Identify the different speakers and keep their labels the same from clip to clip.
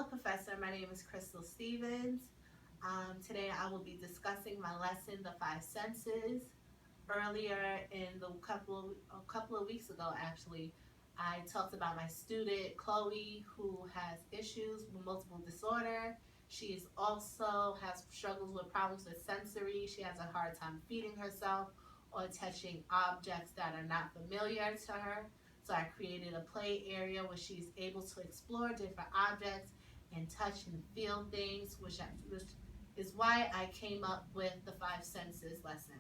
Speaker 1: Professor. My name is Crystal Stevens. Today I will be discussing my lesson, The Five Senses. Earlier in a couple of weeks ago, actually, I talked about my student Chloe, who has issues with multiple disorder. She is also has struggles with problems with sensory. She has a hard time feeding herself or touching objects that are not familiar to her. So I created a play area where she's able to explore different objects and touch and feel things, which is why I came up with the five senses lesson,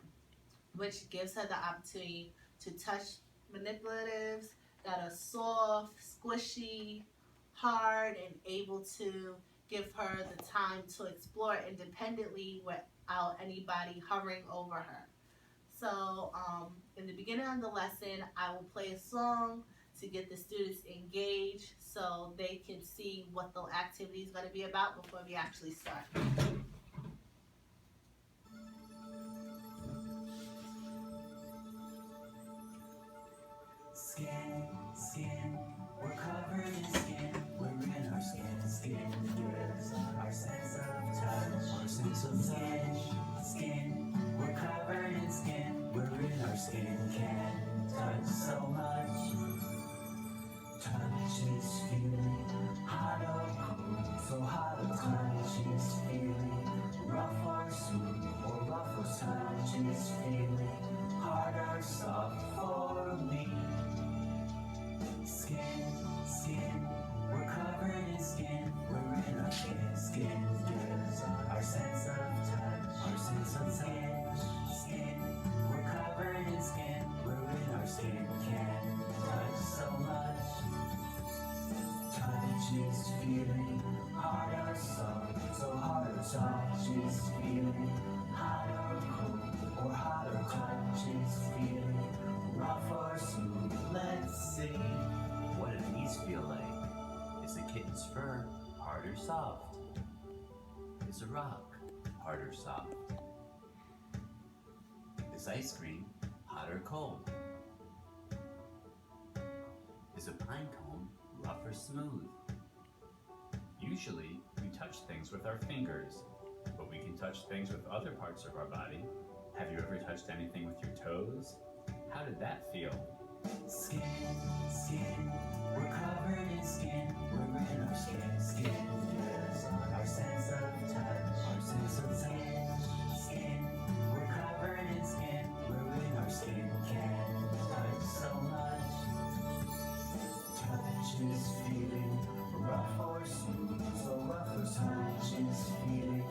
Speaker 1: which gives her the opportunity to touch manipulatives that are soft, squishy, hard, and able to give her the time to explore independently without anybody hovering over her. So, in the beginning of the lesson, I will play a song to get the students engaged so they can see what the activity is going to be about before we actually start.
Speaker 2: Skin, skin, we're covered in skin. We're in our skin, skin gives our sense of touch, our sense of touch. Skin, we're covered in skin. We're in our skin, can touch so much. Touch is feeling hot or cold, so hot or touch is feeling rough or smooth, or rough or touch is feeling hard or soft for me. Skin, skin, we're covered in skin. We're in our skin, skin gives our sense of touch, our sense of skin. Skin, we're covered in skin. We're in our skin, can touch so much. Touch is feeling hard or soft, so hard or touch is feeling hot or cold, or hot or touch is feeling rough or smooth. Let's see.
Speaker 3: What do these feel like? Is a kitten's fur hard or soft? Is a rock hard or soft? Is ice cream hot or cold? Is a pine cone rough or smooth? Usually, we touch things with our fingers, but we can touch things with other parts of our body. Have you ever touched anything with your toes? How did that feel?
Speaker 2: Skin, skin, we're covered in skin. We're in our skin, skin gives our sense of touch, our sense of skin. Skin, we're covered in skin. We're in our skin, can touch so much. Touch is feeling rough or smooth, so rough or touch is feeling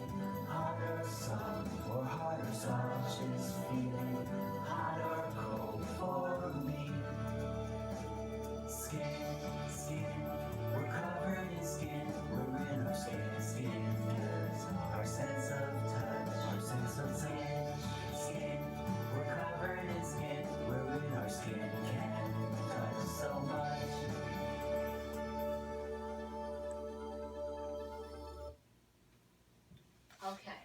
Speaker 2: hard or soft, or hard or touch is feeling hot or cold for me. Skin, skin, we're covered in skin. We're in our skin, skin gives our sense of touch, our sense of skin. Skin, we're covered in skin. We're in our skin, can touch so much.
Speaker 1: Okay,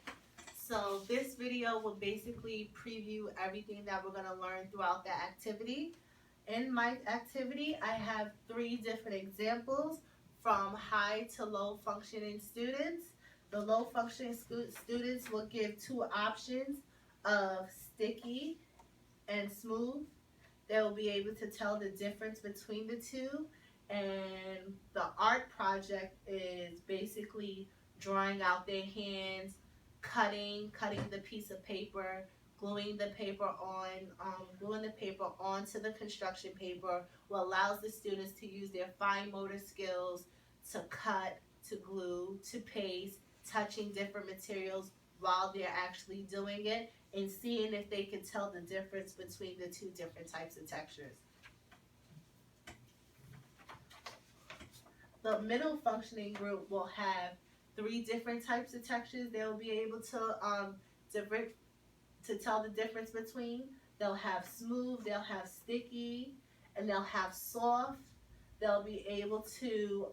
Speaker 1: so this video will basically preview everything that we're going to learn throughout the activity. In my activity, I have 3 different examples from high to low functioning students. The low functioning students will give 2 options of sticky and smooth. They'll be able to tell the difference between the two. And the art project is basically drawing out their hands, cutting the piece of paper, gluing the paper onto the construction paper, what allows the students to use their fine motor skills to cut, to glue, to paste, touching different materials while they're actually doing it, and seeing if they can tell the difference between the 2 different types of textures. The middle functioning group will have 3 different types of textures they'll be able to tell the difference between. They'll have smooth, they'll have sticky, and they'll have soft. They'll be able to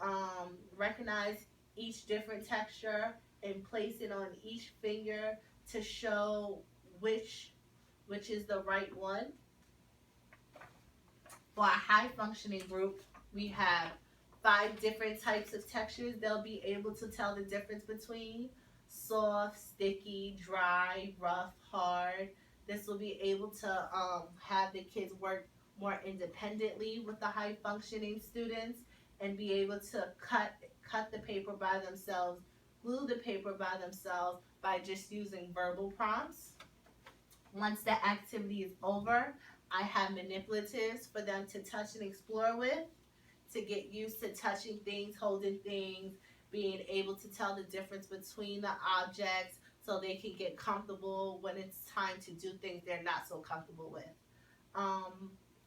Speaker 1: recognize each different texture and place it on each finger to show which is the right one. For our high functioning group, we have 5 different types of textures they'll be able to tell the difference between: soft, sticky, dry, rough, hard. This will be able to have the kids work more independently with the high functioning students and be able to cut the paper by themselves, glue the paper by themselves by just using verbal prompts. Once the activity is over, I have manipulatives for them to touch and explore with, to get used to touching things, holding things, being able to tell the difference between the objects so they can get comfortable when it's time to do things they're not so comfortable with.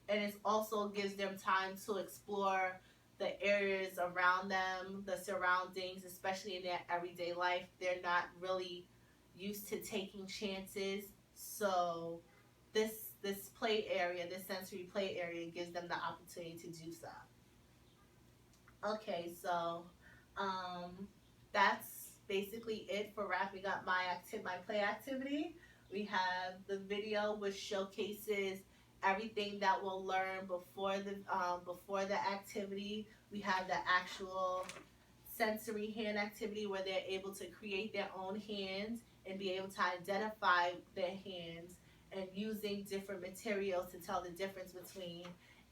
Speaker 1: And it also gives them time to explore the areas around them, the surroundings, especially in their everyday life. They're not really used to taking chances. So this play area, this sensory play area, gives them the opportunity to do so. Okay, so that's basically it for wrapping up my play activity. We have the video which showcases everything that we'll learn before the activity. We have the actual sensory hand activity where they're able to create their own hands and be able to identify their hands and using different materials to tell the difference between.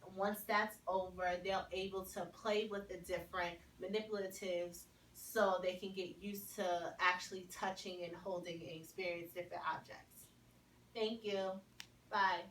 Speaker 1: And once that's over, they're able to play with the different manipulatives so they can get used to actually touching and holding and experience different objects. Thank you. Bye.